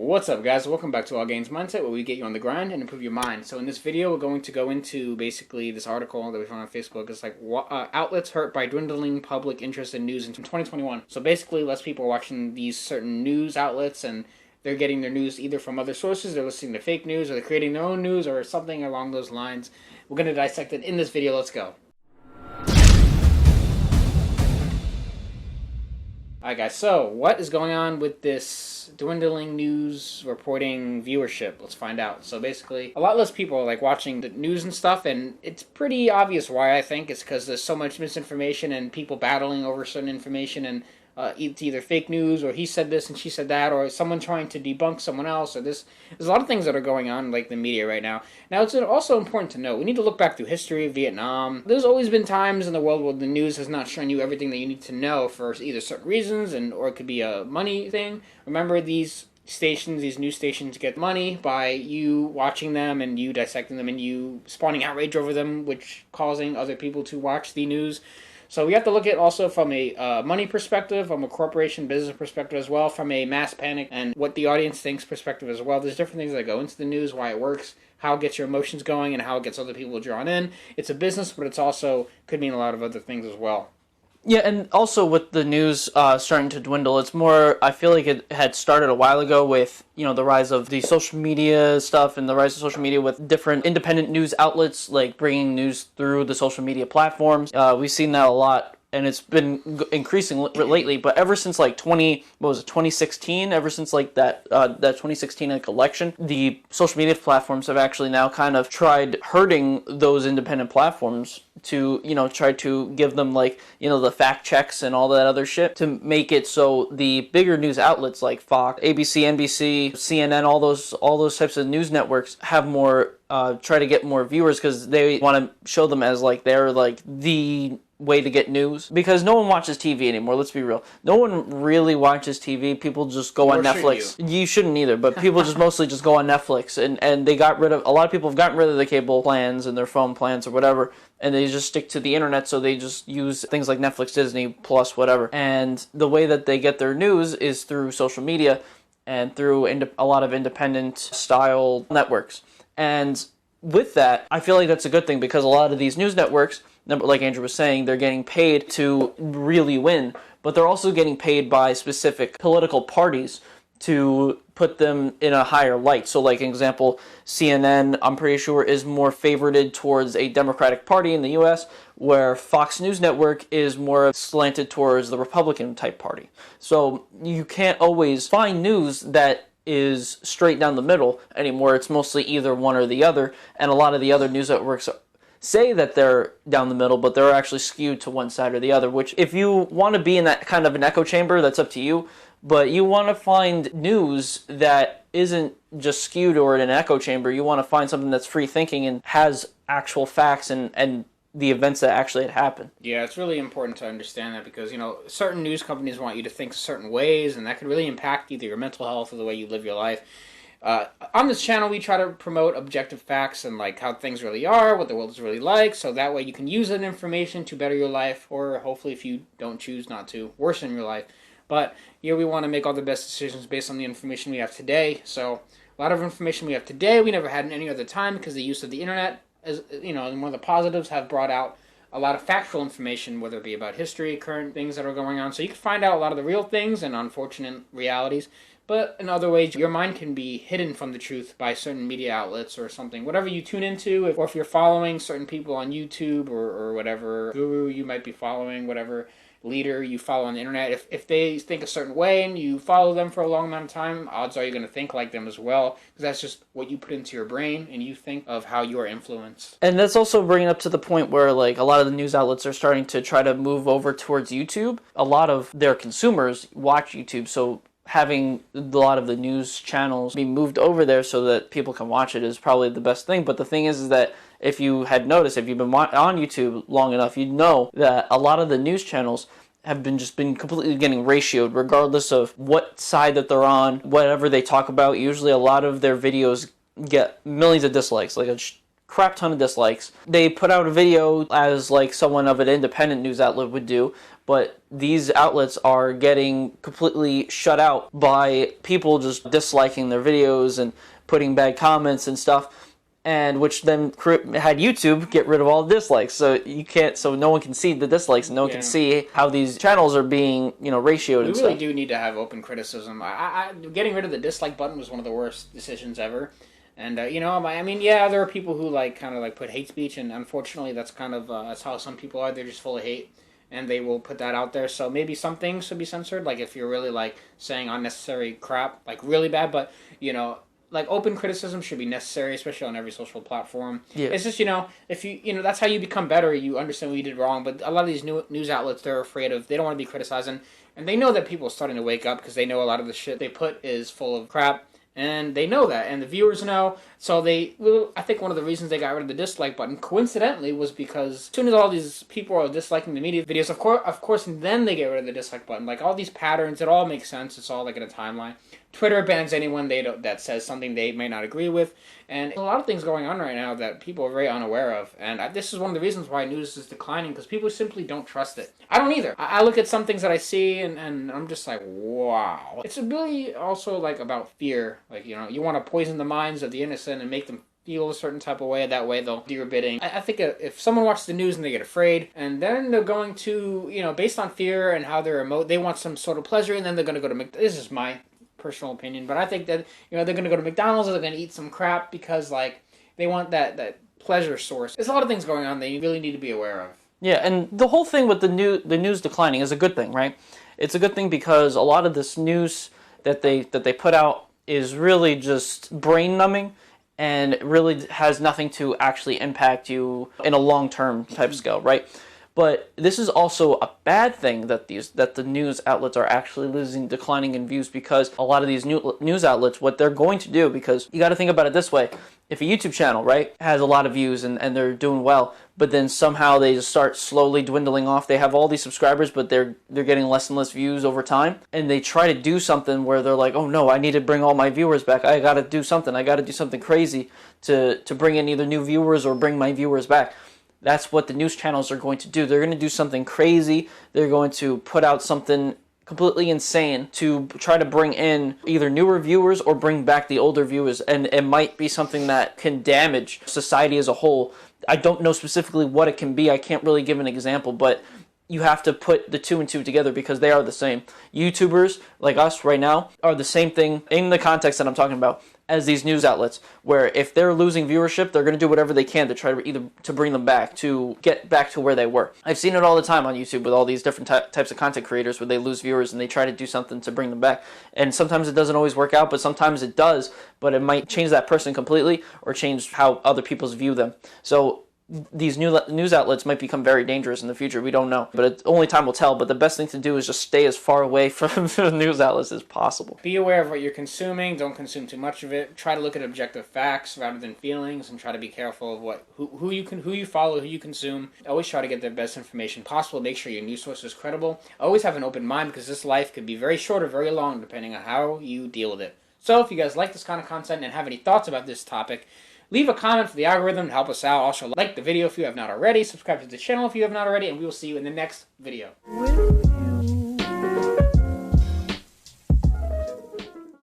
What's up, guys? Welcome back to All Gains Mindset, where we get you on the grind and improve your mind. So in this video, we're going to go into basically this article that we found on Facebook. It's like outlets hurt by dwindling public interest in news in 2021. So basically, less people are watching these certain news outlets, and they're getting their news either from other sources, they're listening to fake news, or they're creating their own news, or something along those lines. We're going to dissect it in this video. Let's go. Alright guys, so what is going on with this dwindling news reporting viewership? Let's find out. So basically, a lot less people are like watching the news and stuff, and it's pretty obvious why. I think it's because there's so much misinformation and people battling over certain information, and it's either fake news, or he said this and she said that, or someone trying to debunk someone else, or this. There's a lot of things that are going on like the media right now. Now, it's also important to note, we need to look back through history, Vietnam. There's always been times in the world where the news has not shown you everything that you need to know for either certain reasons, or it could be a money thing. Remember, these stations, these news stations, get money by you watching them and you dissecting them and you spawning outrage over them, which causing other people to watch the news. So we have to look at also from a money perspective, from a corporation business perspective as well, from a mass panic and what the audience thinks perspective as well. There's different things that go into the news, why it works, how it gets your emotions going, and how it gets other people drawn in. It's a business, but it's also could mean a lot of other things as well. Yeah, and also with the news starting to dwindle, it's more, I feel like it had started a while ago with, the rise of the social media stuff and the rise of social media with different independent news outlets, like bringing news through the social media platforms. We've seen that a lot, and it's been increasing lately, but ever since like 2016, ever since like that 2016 election, the social media platforms have actually now kind of tried hurting those independent platforms to, try to give them like, the fact checks and all that other shit to make it so the bigger news outlets like Fox, ABC, NBC, CNN, all those types of news networks have more, try to get more viewers because they want to show them as like they're like the way to get news, because no one watches TV anymore. Let's be real. No one really watches TV. People just go on Netflix. You shouldn't either, but people just mostly just go on Netflix, and they got rid of, a lot of people have gotten rid of the cable plans and their phone plans or whatever, and they just stick to the internet, so they just use things like Netflix, Disney Plus, whatever. And the way that they get their news is through social media and through a lot of independent style networks. And with that, I feel like that's a good thing, because a lot of these news networks, like Andrew was saying, they're getting paid to really win, but they're also getting paid by specific political parties to put them in a higher light. So like, an example, CNN, I'm pretty sure, is more favorited towards a Democratic Party in the US, where Fox News Network is more slanted towards the Republican type party. So you can't always find news that is straight down the middle anymore. It's mostly either one or the other, and a lot of the other news networks say that they're down the middle, but they're actually skewed to one side or the other, which, if you want to be in that kind of an echo chamber, that's up to you, but you want to find news that isn't just skewed or in an echo chamber. You want to find something that's free thinking and has actual facts and the events that actually had happened. Yeah, it's really important to understand that, because, certain news companies want you to think certain ways, and that can really impact either your mental health or the way you live your life. On this channel, we try to promote objective facts and like how things really are, what the world is really like, so that way you can use that information to better your life, or hopefully, if you don't choose not to, worsen your life. But here we want to make all the best decisions based on the information we have today. So a lot of information we have today we never had in any other time, because the use of the internet, as and one of the positives, have brought out a lot of factual information, whether it be about history, current things that are going on. So you can find out a lot of the real things and unfortunate realities. But in other ways, your mind can be hidden from the truth by certain media outlets or something. Whatever you tune into, or if you're following certain people on YouTube or whatever guru you might be following, whatever leader you follow on the internet, if they think a certain way and you follow them for a long amount of time, odds are you're going to think like them as well, because that's just what you put into your brain, and you think of how you're influenced. And that's also bringing up to the point where like a lot of the news outlets are starting to try to move over towards YouTube. A lot of their consumers watch YouTube, so having a lot of the news channels be moved over there so that people can watch it is probably the best thing. But the thing is that if you had noticed, if you've been on YouTube long enough, you'd know that a lot of the news channels have been completely getting ratioed, regardless of what side that they're on, whatever they talk about. Usually a lot of their videos get millions of dislikes, like a crap ton of dislikes. They put out a video as like someone of an independent news outlet would do, but these outlets are getting completely shut out by people just disliking their videos and putting bad comments and stuff, and which then had YouTube get rid of all the dislikes. So you can't, so no one can see the dislikes, and no one can see how these channels are being, ratioed and stuff. We really do need to have open criticism. Getting rid of the dislike button was one of the worst decisions ever. And, I mean, yeah, there are people who, kind of put hate speech, and unfortunately that's kind of, that's how some people are. They're just full of hate, and they will put that out there. So maybe some things should be censored, if you're really, saying unnecessary crap, really bad, but, open criticism should be necessary, especially on every social platform. Yeah. It's just, if you, that's how you become better. You understand what you did wrong. But a lot of these news outlets, they're afraid of, they don't want to be criticizing. And they know that people are starting to wake up because they know a lot of the shit they put is full of crap. And they know that, and the viewers know. So I think one of the reasons they got rid of the dislike button, coincidentally, was because as soon as all these people are disliking the media videos, of course, and then they get rid of the dislike button. All these patterns, it all makes sense. It's all in a timeline. Twitter bans anyone that says something they may not agree with, and a lot of things going on right now that people are very unaware of. And this is one of the reasons why news is declining, because people simply don't trust it. I don't either. I look at some things that I see, and I'm just like, wow. It's really also about fear. You want to poison the minds of the innocent and make them feel a certain type of way. That way they'll do your bidding. I think if someone watches the news and they get afraid, and then they're going to, based on fear and how they're they want some sort of pleasure, and then they're going to go to this is my personal opinion, but I think that they're going to go to McDonald's, or they're going to eat some crap because they want that pleasure source. There's a lot of things going on that you really need to be aware of. Yeah, and the whole thing with the news declining is a good thing, right? It's a good thing because a lot of this news that they put out is really just brain numbing, and really has nothing to actually impact you in a long-term type scale, right? But this is also a bad thing that the news outlets are actually declining in views, because a lot of these news outlets, what they're going to do, because you got to think about it this way: if a YouTube channel, right, has a lot of views and they're doing well, but then somehow they just start slowly dwindling off, they have all these subscribers, but they're getting less and less views over time, and they try to do something where they're like, oh no, I need to bring all my viewers back. I got to do something crazy to bring in either new viewers or bring my viewers back. That's what the news channels are going to do. They're going to do something crazy. They're going to put out something completely insane to try to bring in either newer viewers or bring back the older viewers. And it might be something that can damage society as a whole. I don't know specifically what it can be. I can't really give an example, but you have to put the two and two together because they are the same. YouTubers like us right now are the same thing in the context that I'm talking about as these news outlets, where if they're losing viewership, they're going to do whatever they can to try to either to bring them back, to get back to where they were. I've seen it all the time on YouTube with all these different types of content creators where they lose viewers and they try to do something to bring them back. And sometimes it doesn't always work out, but sometimes it does, but it might change that person completely or change how other people view them. So these news outlets might become very dangerous in the future. We don't know, but only time will tell. But the best thing to do is just stay as far away from the news outlets as possible. Be aware of what you're consuming. Don't consume too much of it. Try to look at objective facts rather than feelings, and try to be careful of who you follow, who you consume. Always try to get the best information possible. Make sure your news source is credible. Always have an open mind, because this life could be very short or very long depending on how you deal with it. So if you guys like this kind of content and have any thoughts about this topic, leave a comment for the algorithm to help us out. Also, like the video if you have not already. Subscribe to the channel if you have not already. And we will see you in the next video.